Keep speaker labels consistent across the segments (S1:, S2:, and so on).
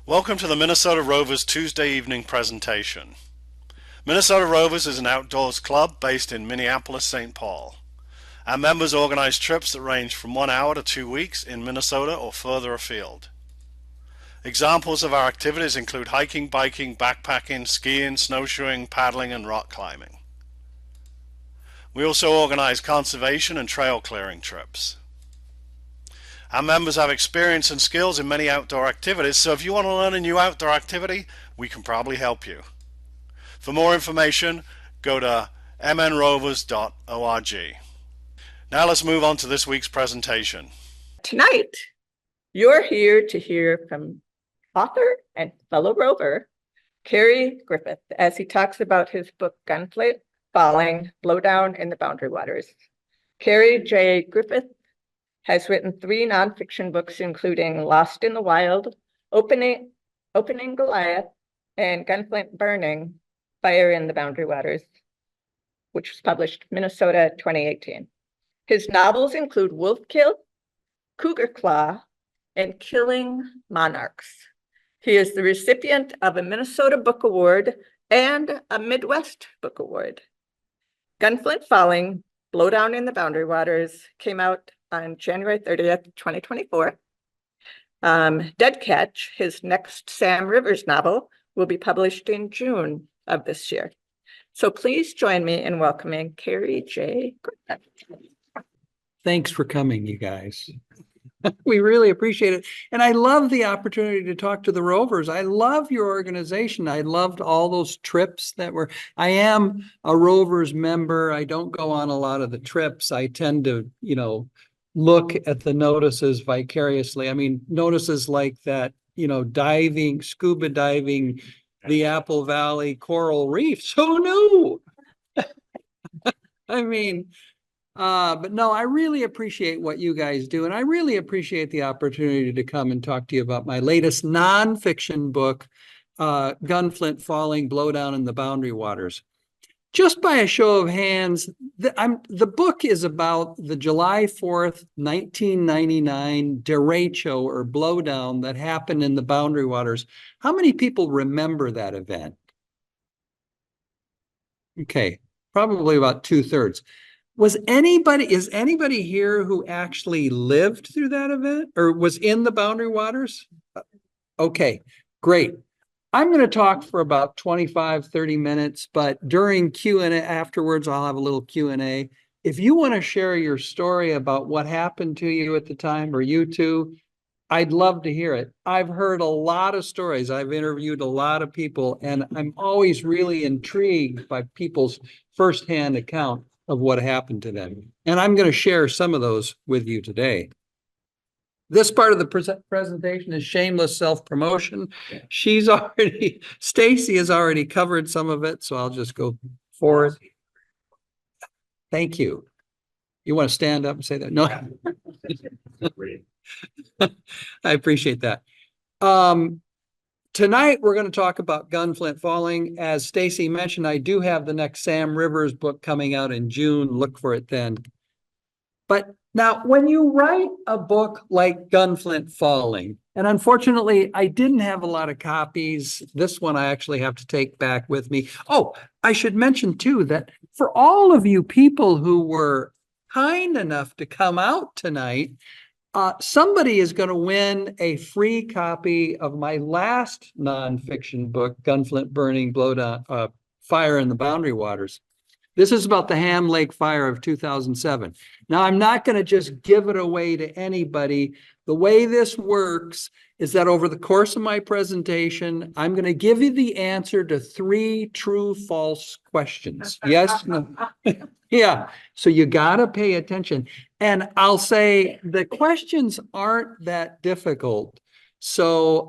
S1: Welcome to the Minnesota Rovers Tuesday evening presentation. Minnesota Rovers is an outdoors club based in Minneapolis, St. Paul. Our members organize trips that range from 1 hour to 2 weeks in Minnesota or further afield. Examples of our activities include hiking, biking, backpacking, skiing, snowshoeing, paddling, and rock climbing. We also organize conservation and trail clearing trips. Our members have experience and skills in many outdoor activities, so if you want to learn a new outdoor activity, we can probably help you. For more information, go to mnrovers.org. Now let's move on to this week's presentation.
S2: Tonight, you're here to hear from author and fellow rover, Kerry Griffith, as he talks about his book, Gunflint Falling, Blowdown in the Boundary Waters. Kerry J. Griffith has written 3 nonfiction books, including Lost in the Wild, Opening Goliath, and Gunflint Burning, Fire in the Boundary Waters, which was published Minnesota 2018. His novels include Wolfkill, Cougar Claw, and Killing Monarchs. He is the recipient of a Minnesota Book Award and a Midwest Book Award. Gunflint Falling, Blowdown in the Boundary Waters came out on January 30th, 2024. Dead Catch, his next Sam Rivers novel, will be published in June of this year. So please join me in welcoming Kerry J. Griffith.
S3: Thanks for coming, you guys. We really appreciate it. And I love the opportunity to talk to the Rovers. I love your organization. I loved all those trips that were, I am a Rovers member. I don't go on a lot of the trips. I tend to, look at the notices vicariously. I mean, notices like that, diving, scuba diving, the Apple Valley coral reefs. Who knew? I mean, but no, I really appreciate what you guys do. And I really appreciate the opportunity to come and talk to you about my latest nonfiction book, Gunflint Falling, Blowdown in the Boundary Waters. Just by a show of hands, the book is about the July 4th, 1999 derecho or blowdown that happened in the Boundary Waters. How many people remember that event? Okay, probably about 2/3. Is anybody here who actually lived through that event or was in the Boundary Waters? Okay, great. I'm going to talk for about 25, 30 minutes, but during Q&A afterwards, I'll have a little Q&A. If you want to share your story about what happened to you at the time or you two, I'd love to hear it. I've heard a lot of stories. I've interviewed a lot of people, and I'm always really intrigued by people's firsthand account of what happened to them. And I'm going to share some of those with you today. This part of the presentation is shameless self-promotion. Stacy has already covered some of it, so I'll just go forward. Thank you. You want to stand up and say that? No. I appreciate that. Tonight, we're going to talk about Gunflint Falling. As Stacy mentioned, I do have the next Sam Rivers book coming out in June. Look for it then. But now, when you write a book like Gunflint Falling, and unfortunately, I didn't have a lot of copies. This one I actually have to take back with me. Oh, I should mention, too, that for all of you people who were kind enough to come out tonight, somebody is going to win a free copy of my last nonfiction book, Gunflint Burning, Blowdown, Fire in the Boundary Waters. This is about the Ham Lake Fire of 2007. Now, I'm not going to just give it away to anybody. The way this works is that over the course of my presentation, I'm going to give you the answer to 3 true-false questions. Yes? No. Yeah. So you got to pay attention. And I'll say the questions aren't that difficult. So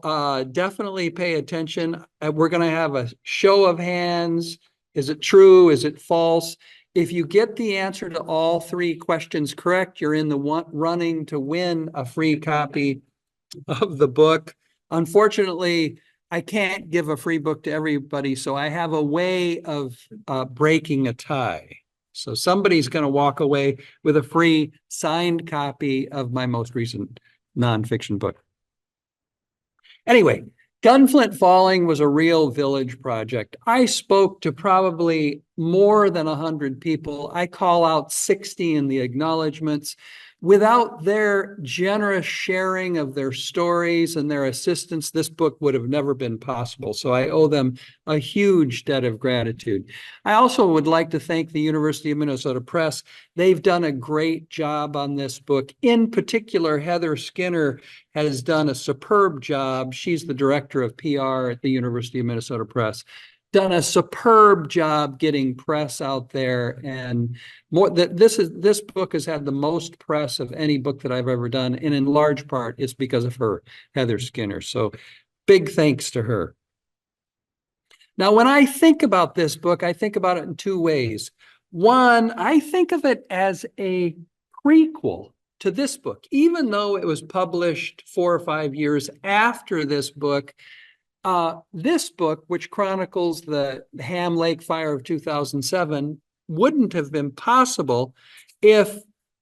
S3: definitely pay attention. We're going to have a show of hands. Is it true? Is it false? If you get the answer to all 3 questions correct, you're in the running to win a free copy of the book. Unfortunately, I can't give a free book to everybody, so I have a way of breaking a tie. So somebody's going to walk away with a free signed copy of my most recent nonfiction book. Anyway, Gunflint Falling was a real village project. I spoke to probably more than 100 people. I call out 60 in the acknowledgments. Without their generous sharing of their stories and their assistance, this book would have never been possible. So I owe them a huge debt of gratitude. I also would like to thank the University of Minnesota Press. They've done a great job on this book. In particular, Heather Skinner has done a superb job. She's the director of PR at the University of Minnesota Press. Done a superb job getting press out there, and more that this book has had the most press of any book that I've ever done, and in large part it's because of her, Heather Skinner. So big thanks to her. Now, when I think about this book, I think about it in two ways. One, I think of it as a prequel to this book, even though it was published 4 or 5 years after this book. This book, which chronicles the Ham Lake fire of 2007, wouldn't have been possible if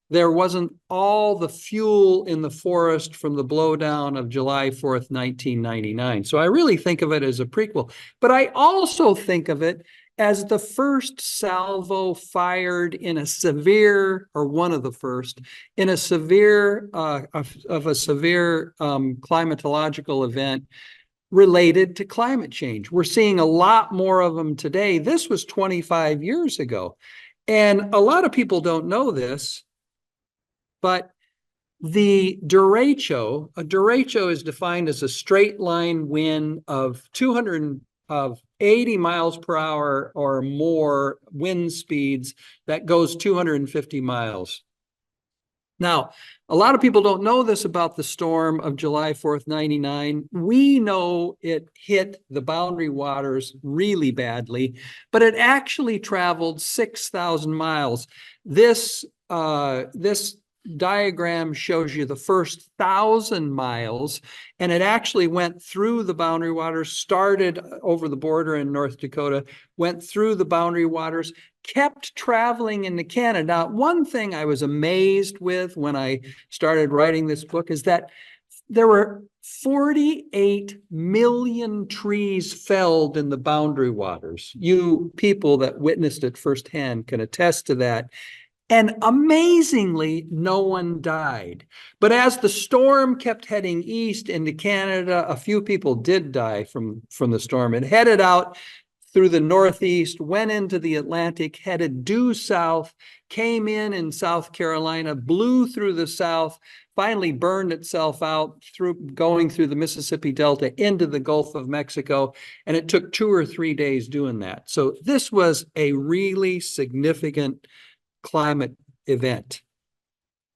S3: there wasn't all the fuel in the forest from the blowdown of July 4th, 1999. So I really think of it as a prequel, but I also think of it as the first salvo fired in a severe, or one of the first, in a severe, of a severe climatological event related to climate change. We're seeing a lot more of them today. This was 25 years ago. And a lot of people don't know this, but the derecho, a derecho is defined as a straight line wind of 80 miles per hour or more wind speeds that goes 250 miles. Now, a lot of people don't know this about the storm of July 4th, 99. We know it hit the boundary waters really badly, but it actually traveled 6,000 miles. This diagram shows you the first 1,000 miles, and it actually went through the boundary waters, started over the border in North Dakota, went through the boundary waters, kept traveling into Canada. Now, one thing I was amazed with when I started writing this book is that there were 48 million trees felled in the boundary waters. You people that witnessed it firsthand can attest to that. And amazingly, no one died. But as the storm kept heading east into Canada, a few people did die from the storm. It headed out through the Northeast, went into the Atlantic, headed due south, came in South Carolina, blew through the South, finally burned itself out going through the Mississippi Delta into the Gulf of Mexico. And it took 2 or 3 days doing that. So this was a really significant climate event.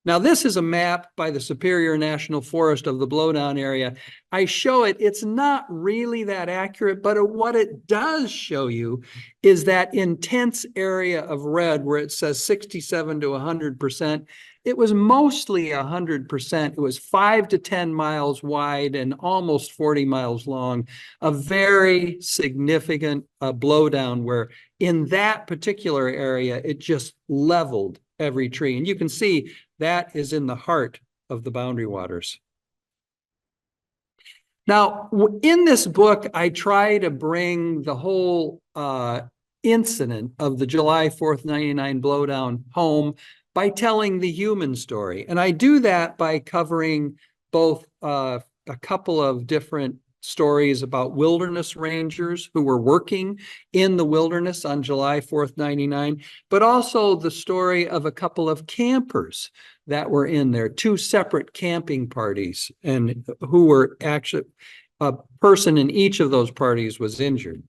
S3: Now, this is a map by the Superior National Forest of the Blowdown area. I show it. It's not really that accurate, but what it does show you is that intense area of red where it says 67 to 100%. It was mostly 100%. It was 5 to 10 miles wide and almost 40 miles long. A very significant blowdown where in that particular area, it just leveled every tree. And you can see that is in the heart of the boundary waters. Now, in this book, I try to bring the whole incident of the July 4th, 99 blowdown home by telling the human story. And I do that by covering both a couple of different stories about wilderness rangers who were working in the wilderness on July 4th, 99, but also the story of a couple of campers that were in there, 2 separate camping parties, and who were actually, a person in each of those parties was injured.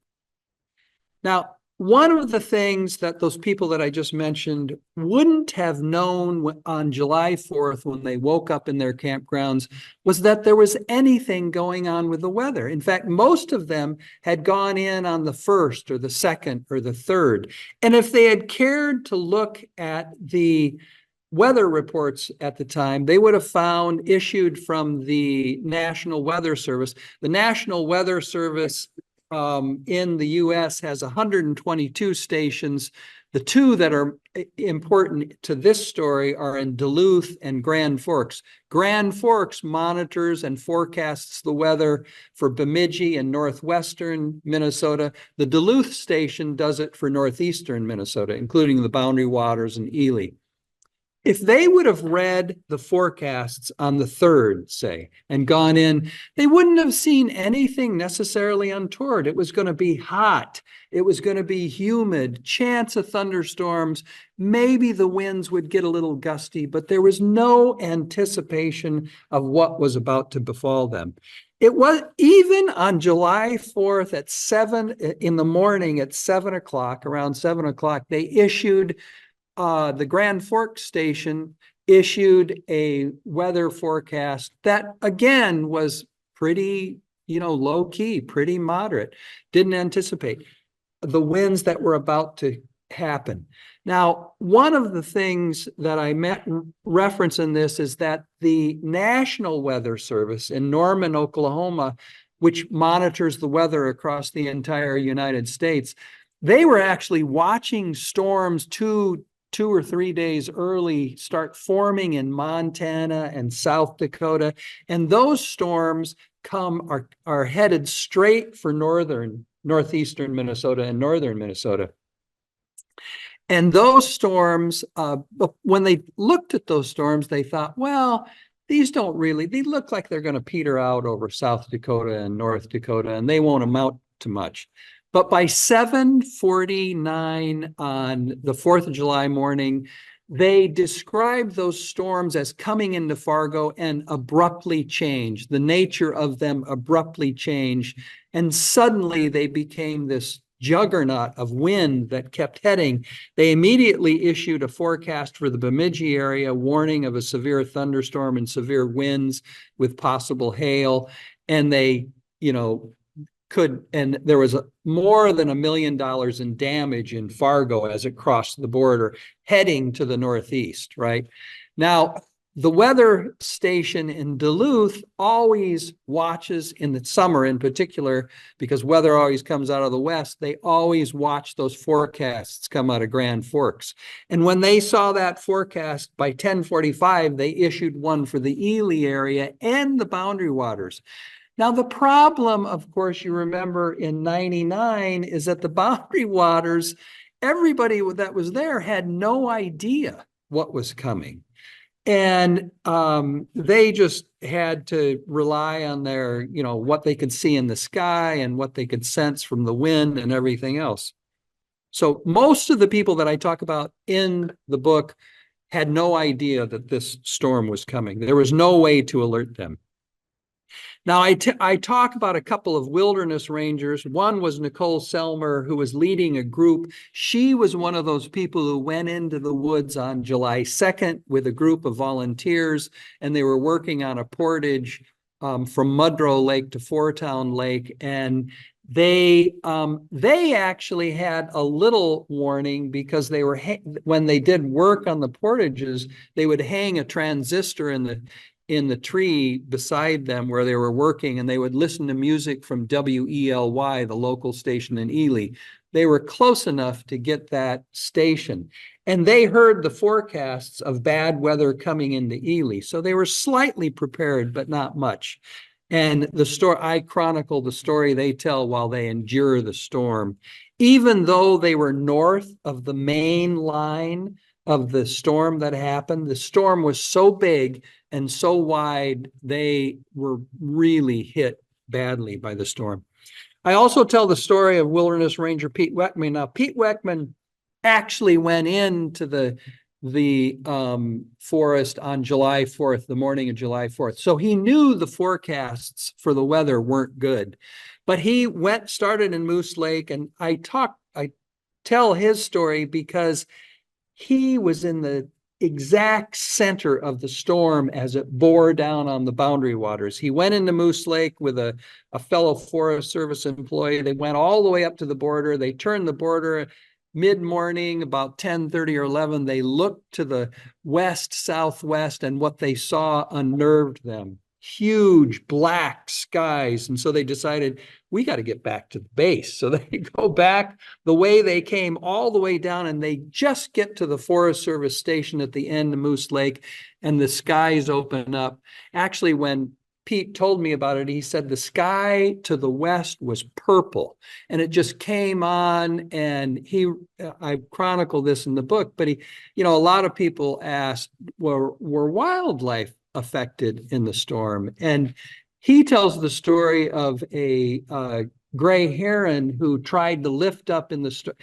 S3: Now, one of the things that those people that I just mentioned wouldn't have known on July 4th when they woke up in their campgrounds was that there was anything going on with the weather. In fact, most of them had gone in on the 1st or the 2nd or the 3rd. And if they had cared to look at the weather reports at the time, they would have found issued from the National Weather Service. The National Weather Service in the U.S. has 122 stations The two that are important to this story are in Duluth and Grand Forks. Grand Forks monitors and forecasts the weather for Bemidji and northwestern Minnesota. The Duluth station does it for northeastern Minnesota, including the Boundary Waters and Ely. If they would have read the forecasts on the 3rd, say, and gone in, they wouldn't have seen anything necessarily untoward. It was going to be hot. It was going to be humid, chance of thunderstorms. Maybe the winds would get a little gusty, but there was no anticipation of what was about to befall them. It was even on July 4th at 7 in the morning at 7 o'clock, around 7 o'clock, they issued the Grand Forks station issued a weather forecast that again was pretty, low key, pretty moderate. Didn't anticipate the winds that were about to happen. Now, one of the things that I reference in this is that the National Weather Service in Norman, Oklahoma, which monitors the weather across the entire United States, they were actually watching storms two or 3 days early start forming in Montana and South Dakota. And those storms are headed straight for northeastern Minnesota and northern Minnesota. And those storms, when they looked at those storms, they thought, well, they look like they're going to peter out over South Dakota and North Dakota, and they won't amount to much. But by 7:49 on the 4th of July morning, they described those storms as coming into Fargo and abruptly changed. The nature of them abruptly changed. And suddenly they became this juggernaut of wind that kept heading. They immediately issued a forecast for the Bemidji area, warning of a severe thunderstorm and severe winds with possible hail. And they, and there was more than $1 million in damage in Fargo as it crossed the border, heading to the northeast, right? Now, the weather station in Duluth always watches in the summer in particular, because weather always comes out of the west. They always watch those forecasts come out of Grand Forks. And when they saw that forecast by 10:45, they issued one for the Ely area and the Boundary Waters. Now, the problem, of course, you remember in 99 is that the Boundary Waters, everybody that was there had no idea what was coming. And they just had to rely on their, what they could see in the sky and what they could sense from the wind and everything else. So most of the people that I talk about in the book had no idea that this storm was coming. There was no way to alert them. Now, I talk about a couple of wilderness rangers. One was Nicole Selmer, who was leading a group. She was one of those people who went into the woods on July 2nd with a group of volunteers, and they were working on a portage from Mudrow Lake to Fourtown Lake. And they actually had a little warning, because they were when they did work on the portages, they would hang a transistor in the tree beside them where they were working, and they would listen to music from WELY, the local station in Ely. They were close enough to get that station, and they heard the forecasts of bad weather coming into Ely. So they were slightly prepared, but not much. And I chronicle the story they tell while they endure the storm. Even though they were north of the main line of the storm that happened, the storm was so big and so wide, they were really hit badly by the storm. I also tell the story of Wilderness Ranger Pete Weckman. Now, Pete Weckman actually went into the forest on July 4th, the morning of July 4th. So he knew the forecasts for the weather weren't good. But he started in Moose Lake, and I tell his story because he was in the exact center of the storm as it bore down on the Boundary Waters. He went into Moose Lake with a fellow Forest Service employee. They went all the way up to the border. They turned the border mid-morning, about 10:30 or 11. They looked to the west, southwest, and what they saw unnerved them. huge black skies. And so they decided, we got to get back to the base. So they go back the way they came, all the way down, and they just get to the Forest Service station at the end of Moose Lake, and the skies open up. Actually, when Pete told me about it, he said the sky to the west was purple, and it just came on. And I chronicle this in the book, but a lot of people asked, were wildlife affected in the storm? And he tells the story of a gray heron who tried to lift up in the storm.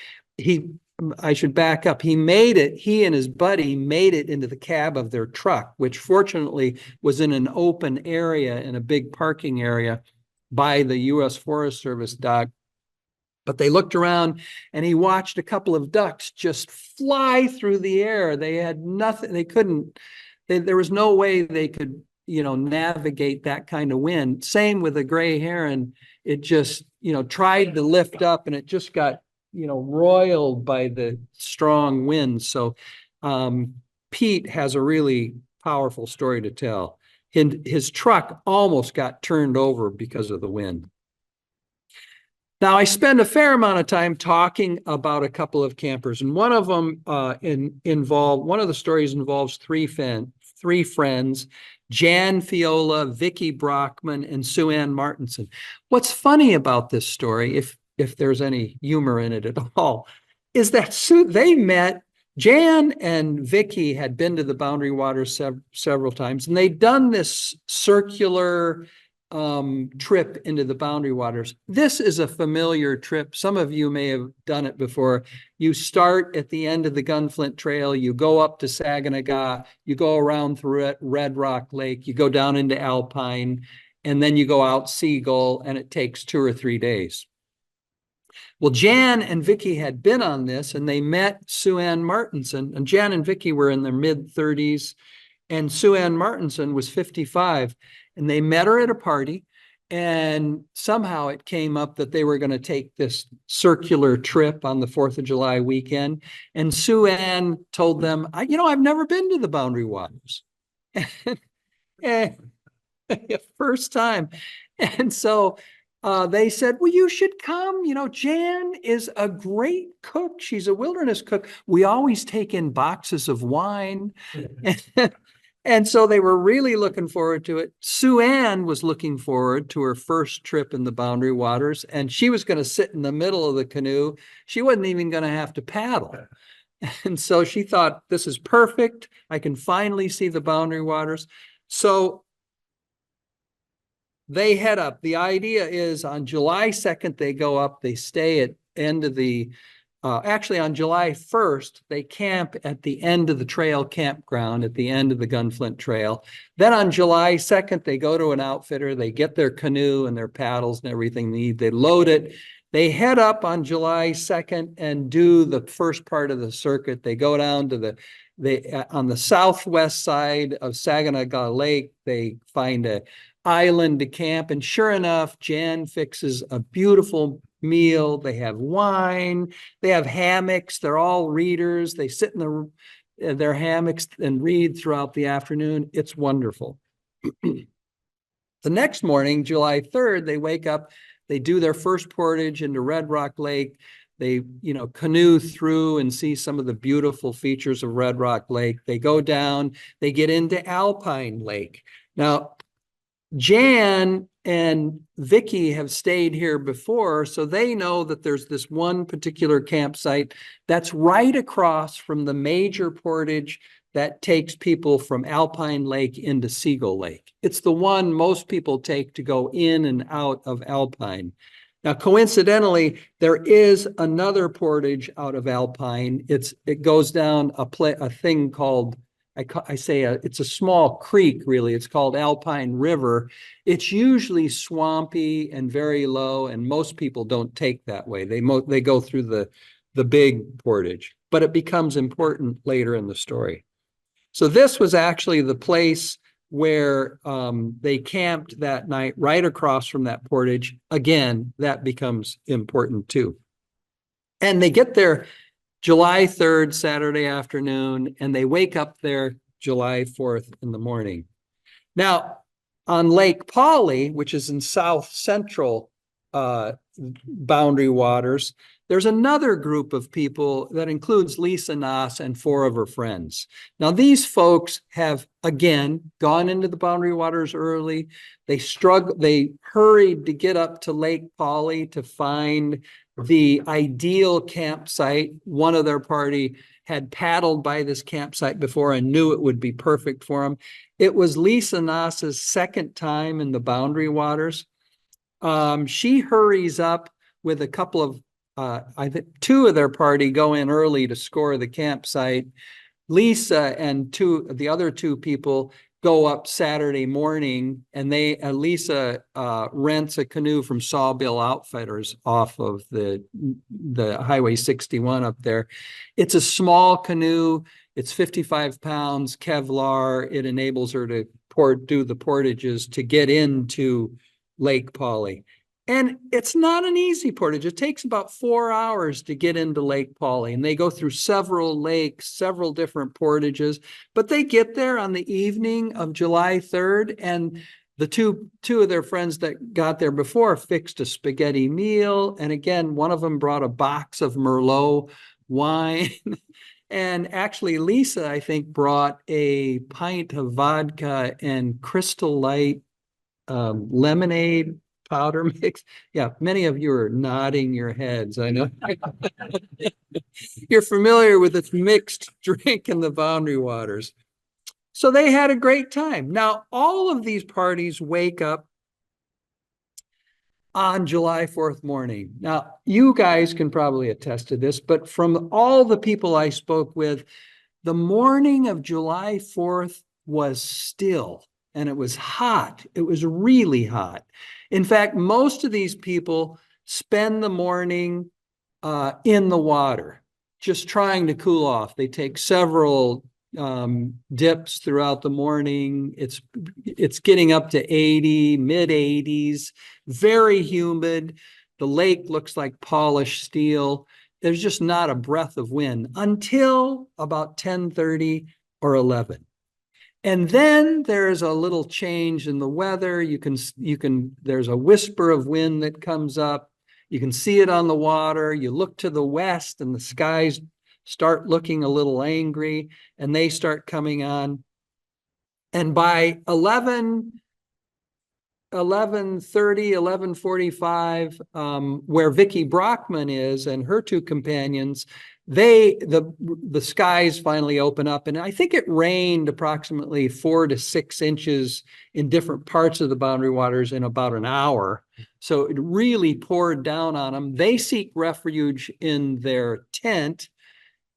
S3: I should back up. He and his buddy made it into the cab of their truck, which fortunately was in an open area, in a big parking area by the U.S. Forest Service dock. But they looked around, and he watched a couple of ducks just fly through the air. They had nothing. There was no way they could, navigate that kind of wind. Same with a gray heron. It just, tried to lift up, and it just got, roiled by the strong winds. So Pete has a really powerful story to tell. His truck almost got turned over because of the wind. Now, I spend a fair amount of time talking about a couple of campers, and one of them one of the stories involves three friends, Jan Fiola, Vicky Brockman, and Sue Ann Martinson. What's funny about this story, if there's any humor in it at all, is that Jan and Vicky had been to the Boundary Waters several times, and they'd done this circular trip into the Boundary Waters. This is a familiar trip. Some of you may have done it before. You start at the end of the Gunflint Trail, you go up to Saginaw, you go around through Red Rock Lake, you go down into Alpine, and then you go out Seagull, and it takes 2 or 3 days. Well, Jan and Vicky had been on this, and they met Sue Ann Martinson, and Jan and Vicky were in their mid-30s, and Sue Ann Martinson was 55, and they met her at a party, and somehow it came up that they were going to take this circular trip on the 4th of July weekend, and Sue Ann told them, I've never been to the Boundary Waters. And first time. And so they said, well, you should come. Jan is a great cook. She's a wilderness cook. We always take in boxes of wine. And so they were really looking forward to it. Sue Ann was looking forward to her first trip in the Boundary Waters, and she was going to sit in the middle of the canoe. She wasn't even going to have to paddle. And so she thought, this is perfect. I can finally see the Boundary Waters. So they head up. The idea is on July 2nd, they go up, they stay at end of the, actually on July 1st, they camp at the end of the trail campground at the end of the Gunflint Trail. Then on July 2nd, they go to an outfitter, they get their canoe and their paddles and everything they need, they load it. They head up on July 2nd and do the first part of the circuit. They go down to on the southwest side of Saginaw Lake, they find a island to camp, and sure enough, Jan fixes a beautiful meal. They have wine, they have hammocks, they're all readers. They sit in their hammocks and read throughout the afternoon. It's wonderful. The next morning, July 3rd, they wake up, they do their first portage into Red Rock Lake. They, canoe through and see some of the beautiful features of Red Rock Lake. They go down, they get into Alpine Lake. Now, Jan and Vicky have stayed here before, so they know that there's this one particular campsite that's right across from the major portage that takes people from Alpine Lake into Seagull Lake. It's the one most people take to go in and out of Alpine. Now, coincidentally, there is another portage out of Alpine. It goes down a thing called, it's a small creek, really. It's called Alpine River. It's usually swampy and very low, and most people don't take that way. They go through the big portage, but it becomes important later in the story. So this was actually the place where they camped that night, right across from that portage. Again, that becomes important too. And they get there July 3rd, Saturday afternoon, and they wake up there July 4th in the morning. Now, On Lake Polly, which is in south central boundary waters, there's another group of people that includes Lisa Noss and 4 of her friends. Now, these folks have, again, gone into the boundary waters early. They hurried to get up to Lake Polly to find the ideal campsite. One of their party had paddled by this campsite before and knew it would be perfect for them. It was Lisa Noss's second time in the boundary waters. She hurries up with a couple of, I think 2 of their party go in early to score the campsite. Lisa and the other 2 people go up Saturday morning, and Lisa rents a canoe from Sawbill Outfitters off of the Highway 61 up there. It's a small canoe. It's 55 pounds Kevlar. It enables her to do the portages to get into Lake Polly. And it's not an easy portage. It takes about 4 hours to get into Lake Polly, and they go through several lakes, several different portages, but they get there on the evening of July 3rd, and the two of their friends that got there before fixed a spaghetti meal. And again, one of them brought a box of Merlot wine. And actually, Lisa, I think, brought a pint of vodka and Crystal Light lemonade powder mix. Yeah, many of you are nodding your heads. I know. You're familiar with this mixed drink in the boundary waters. So they had a great time. Now, all of these parties wake up on July 4th morning. Now, you guys can probably attest to this, but from all the people I spoke with, the morning of July 4th was still, and it was hot. It was really hot. In fact, most of these people spend the morning in the water, just trying to cool off. They take several dips throughout the morning. It's getting up to 80, mid 80s, very humid. The lake looks like polished steel. There's just not a breath of wind until about 10:30 or 11. And then there's a little change in the weather. There's a whisper of wind that comes up. You can see it on the water. You look to the west and the skies start looking a little angry, and they start coming on. And by 11:30, 11:45, where Vicki Brockman is and her 2 companions, the skies finally open up, and I think it rained approximately 4 to 6 inches in different parts of the boundary waters in about an hour. So it really poured down on them. They seek refuge in their tent,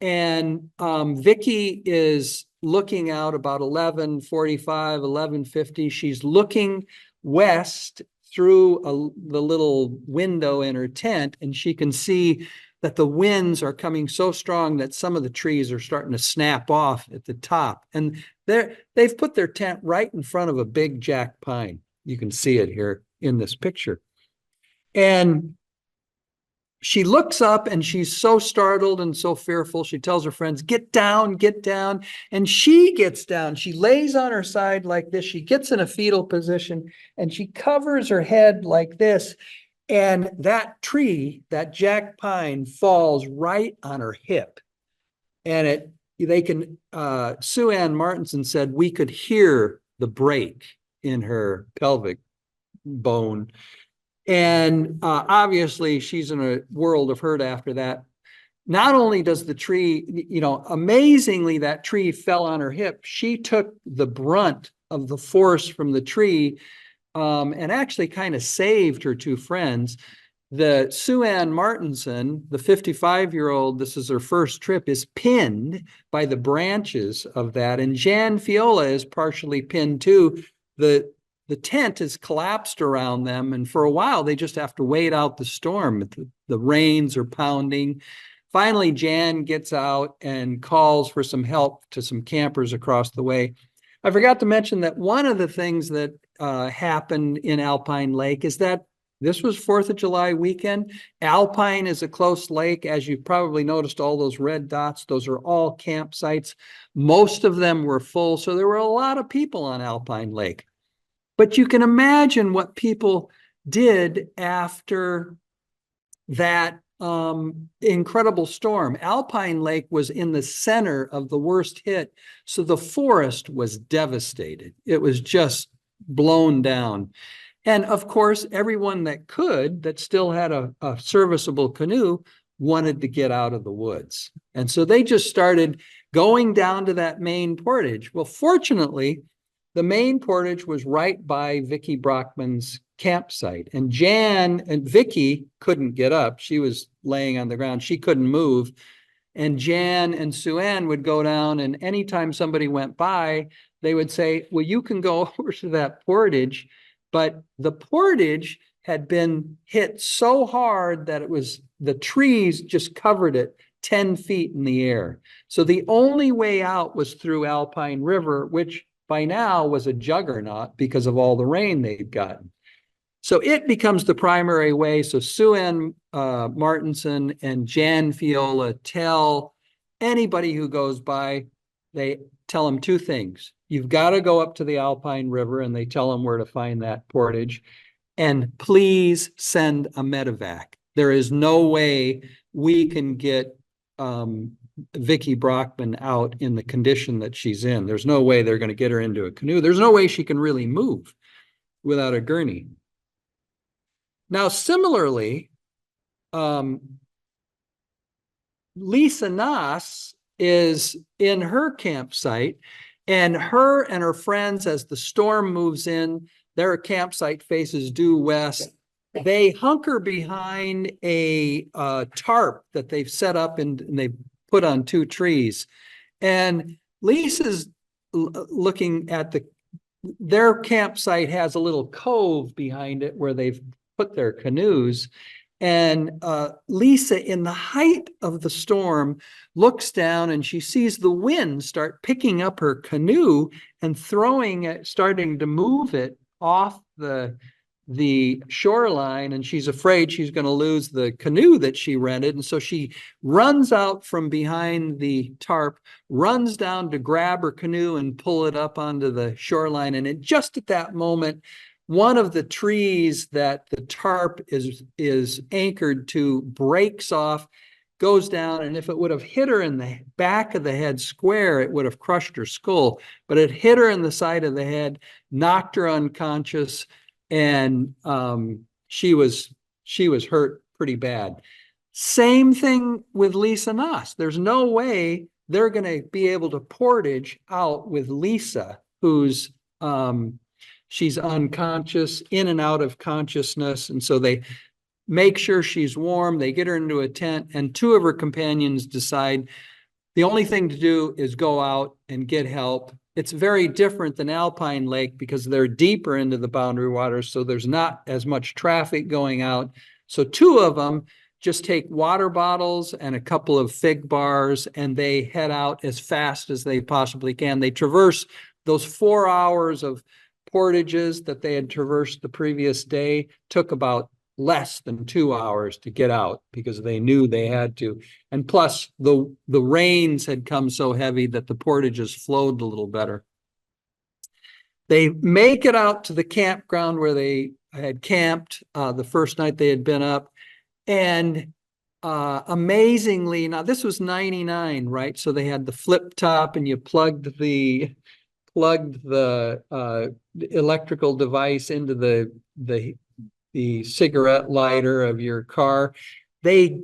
S3: and Vicki is looking out about 11:45, 11:50. She's looking west through the little window in her tent, and she can see that the winds are coming so strong that some of the trees are starting to snap off at the top. And they've put their tent right in front of a big jack pine. You can see it here in this picture. And she looks up and she's so startled and so fearful. She tells her friends, get down, get down. And she gets down. She lays on her side like this. She gets in a fetal position and she covers her head like this. And that tree, that jack pine, falls right on her hip. And Sue Ann Martinson said we could hear the break in her pelvic bone. And obviously she's in a world of hurt after that. Not only does the tree, amazingly, that tree fell on her hip, she took the brunt of the force from the tree and actually kind of saved her 2 friends. The Sue Ann Martinson, the 55-year-old, this is her first trip, is pinned by the branches of that. And Jan Fiola is partially pinned too. The tent is collapsed around them, and for a while they just have to wait out the storm. The rains are pounding. Finally, Jan gets out and calls for some help to some campers across the way. I forgot to mention that one of the things that happened in Alpine Lake is that this was 4th of July weekend. Alpine is a close lake. As you've probably noticed, all those red dots, those are all campsites. Most of them were full, so there were a lot of people on Alpine Lake. But you can imagine what people did after that incredible storm. Alpine Lake was in the center of the worst hit, so the forest was devastated. It was just blown down. And of course, everyone that still had a serviceable canoe, wanted to get out of the woods. And so they just started going down to that main portage. Well, fortunately, the main portage was right by Vicki Brockman's campsite. And Jan and Vicki couldn't get up. She was laying on the ground. She couldn't move. And Jan and Sue Ann would go down, and anytime somebody went by, they would say, well, you can go over to that portage. But the portage had been hit so hard that the trees just covered it 10 feet in the air. So the only way out was through Alpine River, which by now was a juggernaut because of all the rain they'd gotten. So it becomes the primary way. So Sue Ann Martinson and Jan Fiola tell anybody who goes by, they tell them two things. You've got to go up to the Alpine River, and they tell them where to find that portage. And please send a medevac. There is no way we can get Vicki Brockman out in the condition that she's in. There's no way they're going to get her into a canoe. There's no way she can really move without a gurney. Now, similarly, Lisa Nass is in her campsite, and her friends, as the storm moves in, their campsite faces due west. They hunker behind a tarp that they've set up and they put on two trees. And Lisa's looking at their campsite has a little cove behind it where they've put their canoes. And Lisa, in the height of the storm, looks down and she sees the wind start picking up her canoe and throwing it, starting to move it off the shoreline, and she's afraid she's going to lose the canoe that she rented. And so she runs out from behind the tarp, runs down to grab her canoe and pull it up onto the shoreline. And just at that moment, one of the trees that the tarp is anchored to breaks off, goes down, and if it would have hit her in the back of the head square, it would have crushed her skull. But it hit her in the side of the head, knocked her unconscious, and she was hurt pretty bad. Same thing with Lisa Nass. There's no way they're going to be able to portage out with Lisa, who's she's unconscious, in and out of consciousness. And so they make sure she's warm. They get her into a tent, and two of her companions decide the only thing to do is go out and get help. It's very different than Alpine Lake because they're deeper into the boundary waters, so there's not as much traffic going out. So two of them just take water bottles and a couple of fig bars, and they head out as fast as they possibly can. They traverse those 4 hours of portages that they had traversed the previous day, took about less than 2 hours to get out because they knew they had to. And plus the rains had come so heavy that the portages flowed a little better. They make it out to the campground where they had camped the first night they had been up. And amazingly, now this was 99, right? So they had the flip top, and you plugged the electrical device into the cigarette lighter of your car. They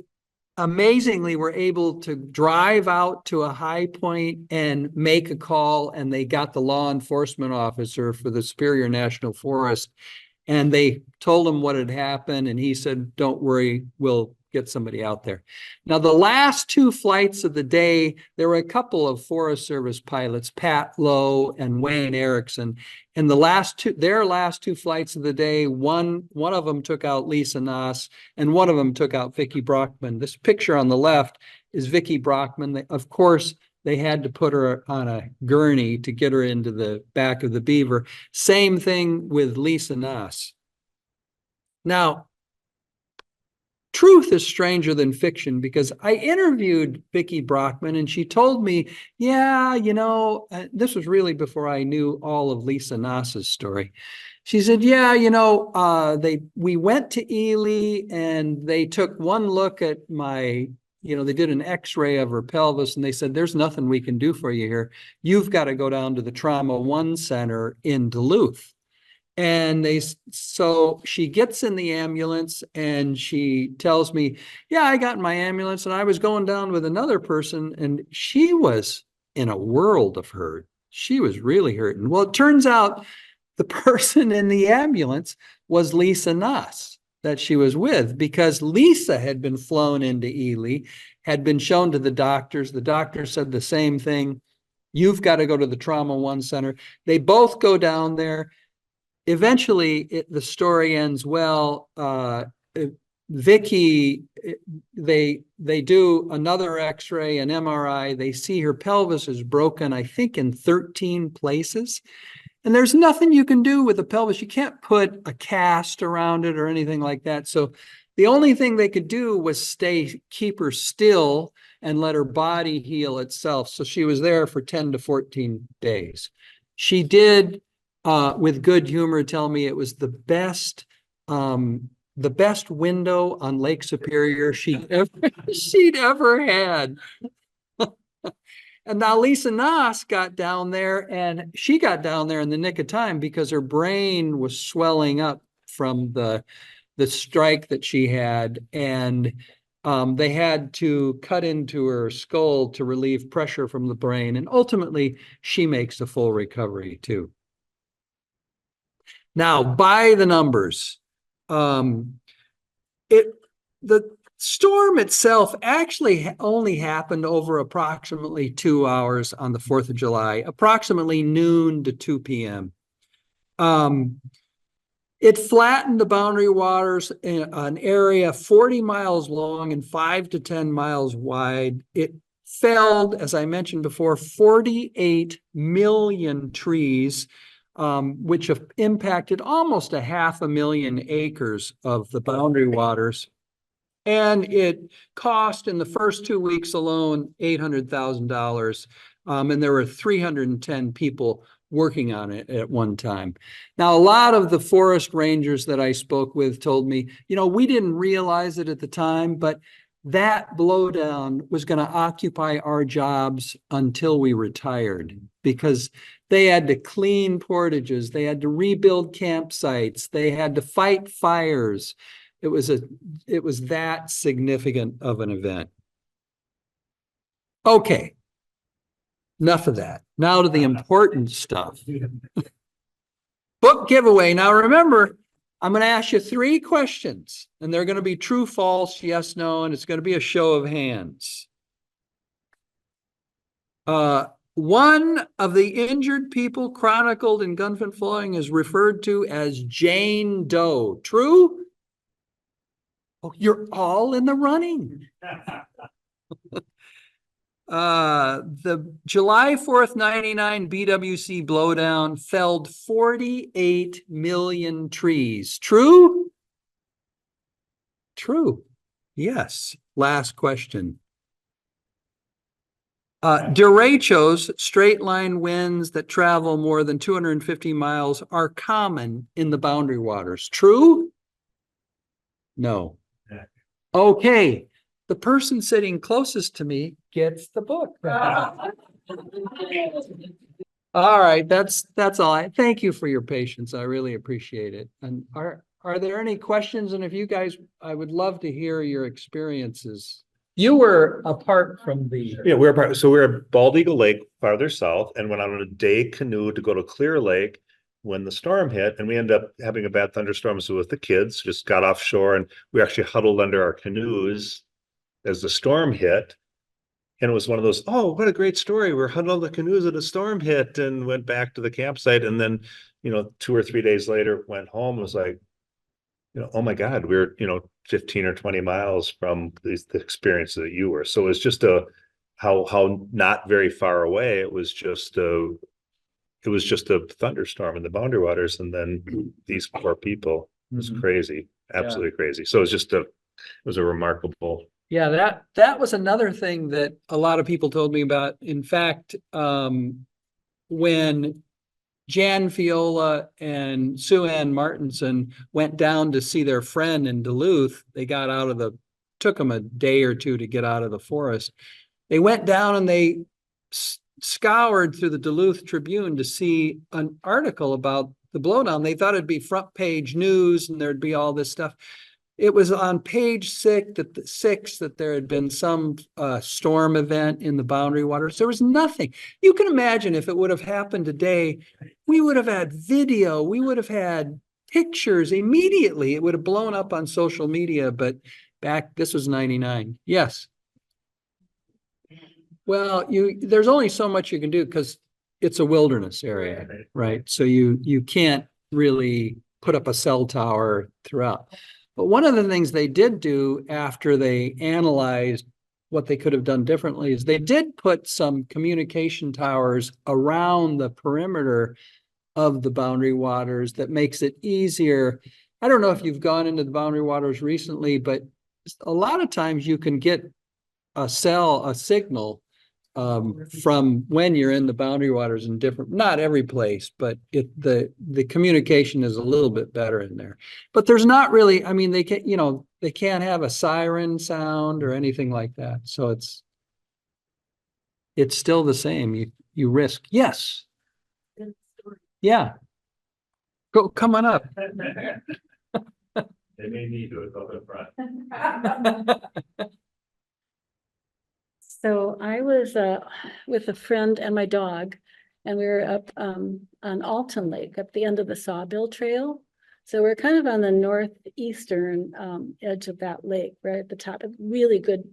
S3: amazingly were able to drive out to a high point and make a call, and they got the law enforcement officer for the Superior National Forest, and they told him what had happened, and he said, don't worry, we'll get somebody out there. Now, the last two flights of the day, there were a couple of Forest Service pilots, Pat Lowe and Wayne Erickson, and their last two flights of the day, one of them took out Lisa Nass, and one of them took out Vicki Brockman. This picture on the left is Vicki Brockman. Of course, they had to put her on a gurney to get her into the back of the Beaver. Same thing with Lisa Nass. Now, truth is stranger than fiction, because I interviewed Vicki Brockman and she told me, yeah, this was really before I knew all of Lisa Nass's story. She said, yeah, we went to Ely and they took one look at my, they did an x-ray of her pelvis and they said, there's nothing we can do for you here. You've got to go down to the Trauma One Center in Duluth. And so she gets in the ambulance and she tells me, yeah, I got in my ambulance and I was going down with another person and she was in a world of hurt. She was really hurting. Well, it turns out the person in the ambulance was Lisa Nuss that she was with, because Lisa had been flown into Ely, had been shown to the doctors. The doctor said the same thing. You've got to go to the Trauma One Center. They both go down there. Eventually, the story ends well. Vicky, they do another x-ray, an MRI. They see her pelvis is broken, I think, in 13 places. And there's nothing you can do with the pelvis. You can't put a cast around it or anything like that. So the only thing they could do was keep her still and let her body heal itself. So she was there for 10 to 14 days. She did, with good humor, tell me it was the best window on Lake Superior she'd ever had. And now Lisa Noss got down there, and she got down there in the nick of time because her brain was swelling up from the strike that she had. And they had to cut into her skull to relieve pressure from the brain. And ultimately, she makes a full recovery too. Now, by the numbers, the storm itself actually only happened over approximately 2 hours on the 4th of July, approximately noon to 2 p.m. It flattened the boundary waters in an area 40 miles long and 5 to 10 miles wide. It felled, as I mentioned before, 48 million trees, which have impacted almost 500,000 acres of the boundary waters. And it cost in the first 2 weeks alone $800,000. And there were 310 people working on it at one time. Now, a lot of the forest rangers that I spoke with told me, we didn't realize it at the time, but that blowdown was going to occupy our jobs until we retired, because they had to clean portages, they had to rebuild campsites, they had to fight fires. It was that significant of an event. Okay, enough of that. Now to the important stuff. Book giveaway. Now remember, I'm going to ask you 3 questions, and they're going to be true, false, yes, no, and it's going to be a show of hands. One of the injured people chronicled in Gunflint Falling is referred to as Jane Doe. True? Oh, you're all in the running. The July 4th, 99 BWC blowdown felled 48 million trees. True? True. Yes. Last question. Derechos, straight line winds that travel more than 250 miles, are common in the boundary waters. True? No. Okay. The person sitting closest to me gets the book. All right, that's all. Thank you for your patience. I really appreciate it. And are there any questions? And if you guys, I would love to hear your experiences. You were apart from the.
S4: Yeah, we were at Bald Eagle Lake farther south and went on a day canoe to go to Clear Lake when the storm hit, and we ended up having a bad thunderstorm. So with the kids, just got offshore, and we actually huddled under our canoes as the storm hit. And it was one of those, oh, what a great story. We're huddled on the canoes and a storm hit, and went back to the campsite. And then, 2 or 3 days later, went home. It was like, oh my God, we're, 15 or 20 miles from the experience that you were. So it was just how not very far away. It was just a thunderstorm in the boundary waters. And then these poor people, it was crazy, absolutely crazy. So it was a remarkable.
S3: Yeah, that was another thing that a lot of people told me about. In fact, when Jan Fiola and Sue Ann Martinson went down to see their friend in Duluth. They got out of took them a day or two to get out of the forest. They went down and they scoured through the Duluth Tribune to see an article about the blowdown. They thought it'd be front page news and there'd be all this stuff. It was on page 6 that there had been some storm event in the boundary waters. There was nothing. You can imagine if it would have happened today, we would have had video, we would have had pictures immediately. It would have blown up on social media, but this was 99. Yes. Well, there's only so much you can do because it's a wilderness area, right? So you can't really put up a cell tower throughout. But one of the things they did do after they analyzed what they could have done differently is they did put some communication towers around the perimeter of the boundary waters that makes it easier. I don't know if you've gone into the boundary waters recently, but a lot of times you can get a signal from when you're in the boundary waters in different, not every place, but the communication is a little bit better in there. But there's not really, I mean, they can't have a siren sound or anything like that. So it's still the same. You risk. Yes. Yeah. Come on up.
S4: They may need to, it's up in front.
S5: So I was with a friend and my dog, and we were up on Alton Lake, up the end of the Sawbill Trail. So we're kind of on the northeastern edge of that lake, right at the top. A really good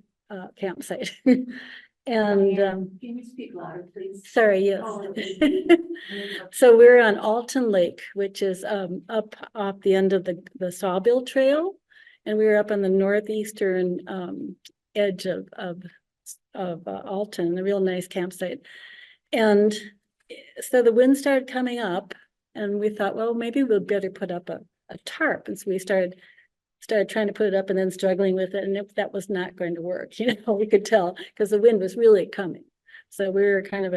S5: campsite. And
S6: can you speak louder, please?
S5: Sorry, yes.
S6: Oh.
S5: So we're on Alton Lake, which is up off the end of the Sawbill Trail, and we were up on the northeastern edge of Alton, a real nice campsite. And so the wind started coming up, and we thought, well, maybe we'll better put up a tarp. And so we started trying to put it up and then struggling with it. And that was not going to work, we could tell because the wind was really coming. So we were kind of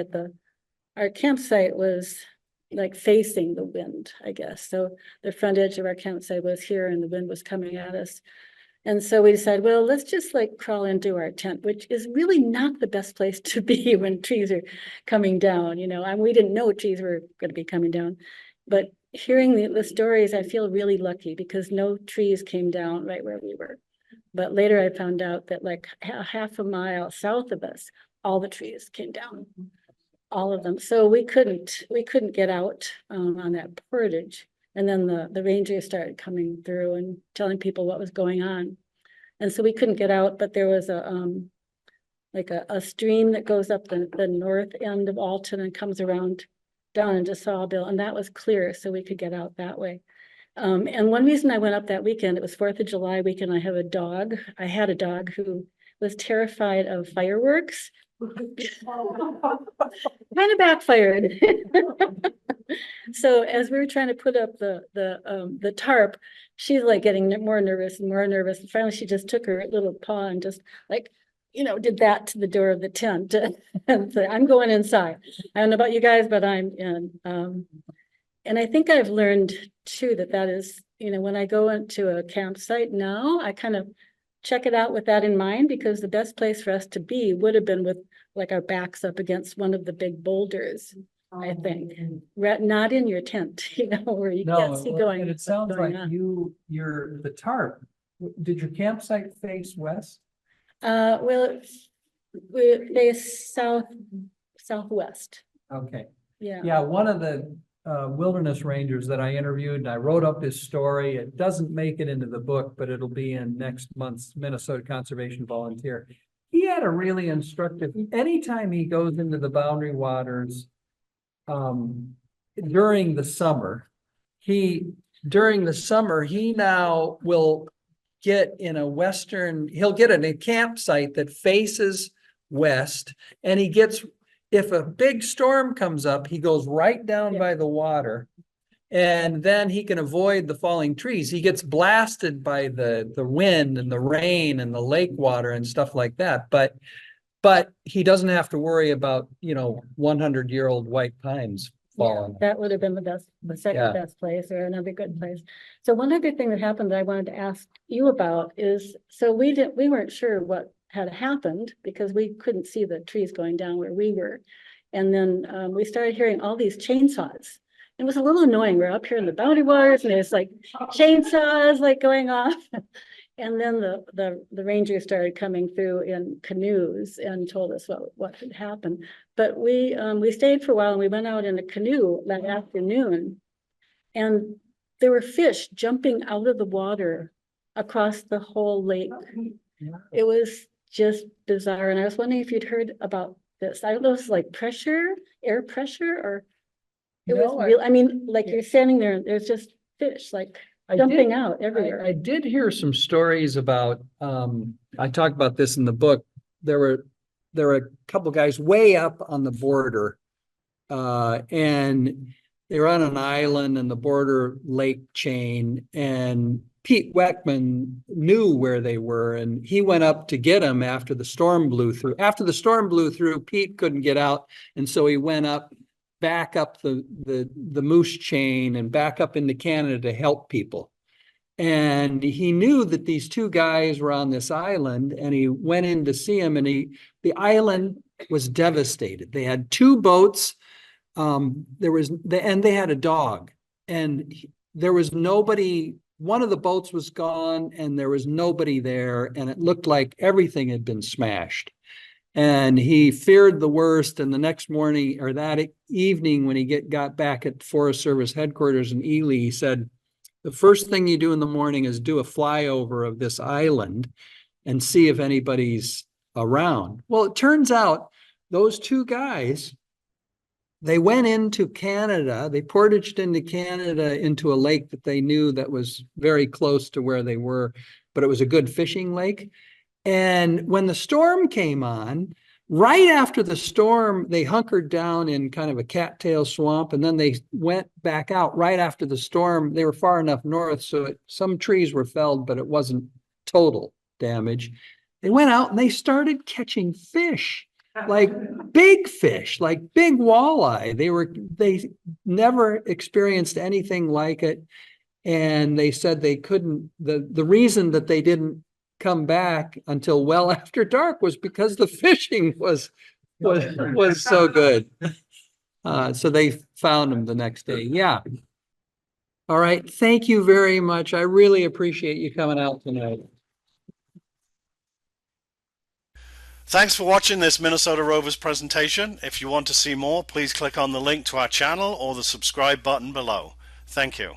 S5: our campsite was like facing the wind, I guess. So the front edge of our campsite was here and the wind was coming at us. And so we decided, well, let's just like crawl into our tent, which is really not the best place to be when trees are coming down, and we didn't know trees were going to be coming down. But hearing the stories, I feel really lucky because no trees came down right where we were. But later I found out that like half a mile south of us, all the trees came down, all of them. So we couldn't get out on that portage. And then the rangers started coming through and telling people what was going on. And so we couldn't get out, but there was a stream that goes up the north end of Alton and comes around down into Sawbill, and that was clear, so we could get out that way. And one reason I went up that weekend, it was 4th of July weekend. I had a dog who was terrified of fireworks. Kind of backfired. So as we were trying to put up the tarp, she's like getting more nervous and more nervous. And finally, she just took her little paw and just like, did that to the door of the tent and said, I'm going inside. I don't know about you guys, but I'm in. And I think I've learned too that is, when I go into a campsite now, I kind of check it out with that in mind, because the best place for us to be would have been with like our backs up against one of the big boulders, I think. Not in your tent, where you can't see going.
S3: And it sounds like
S5: on.
S3: you're the tarp. Did your campsite face west?
S5: Well, we face southwest.
S3: Okay.
S5: Yeah.
S3: Yeah, one of the wilderness rangers that I interviewed, and I wrote up his story. It doesn't make it into the book, but it'll be in next month's Minnesota Conservation Volunteer. He had a really instructive, anytime he goes into the boundary waters during the summer, he now will get in he'll get in a campsite that faces west, and if a big storm comes up, he goes right down by the water, and then he can avoid the falling trees. He gets blasted by the wind and the rain and the lake water and stuff like that, but he doesn't have to worry about 100-year-old white pines Falling.
S5: That would have been the best, the
S3: Yeah.
S5: second best place or another good place. So one other thing that happened that I wanted to ask you about is, so we weren't sure what had happened because we couldn't see the trees going down where we were. And then we started hearing all these chainsaws. It was a little annoying. We're up here in the Boundary Waters and there's like chainsaws like going off. And then the rangers started coming through in canoes and told us what had happened. But we stayed for a while and we went out in a canoe that afternoon. And there were fish jumping out of the water across the whole lake. It was just bizarre. And I was wondering if you'd heard about this. I don't know if it's like air pressure, or it was real. I mean, like you're standing there and there's just fish like jumping out everywhere.
S3: I did hear some stories about, I talked about this in the book. There were a couple guys way up on the border, and they were on an island in the border lake chain, and Pete Weckman knew where they were, and he went up to get them after the storm blew through. After the storm blew through, Pete couldn't get out, and so he went back up the moose chain and back up into Canada to help people. And he knew that these two guys were on this island, and he went in to see them, and the island was devastated. They had two boats, and they had a dog, and there was nobody. One of the boats was gone and there was nobody there, and it looked like everything had been smashed. And he feared the worst. And the next morning, or that evening, when he got back at Forest Service headquarters in Ely, he said, the first thing you do in the morning is do a flyover of this island and see if anybody's around. Well, it turns out those two guys, they went into Canada, they portaged into Canada into a lake that they knew that was very close to where they were, but it was a good fishing lake. And when the storm came on, right after the storm, they hunkered down in kind of a cattail swamp, and then they went back out right after the storm. They were far enough north, so some trees were felled, but it wasn't total damage. They went out and they started catching fish. Like big fish, like big walleye. They never experienced anything like it. And they said they couldn't, the reason that they didn't come back until well after dark was because the fishing was so good. So they found them the next day. Yeah. All right. Thank you very much. I really appreciate you coming out tonight.
S1: Thanks for watching this Minnesota Rovers presentation. If you want to see more, please click on the link to our channel or the subscribe button below. Thank you.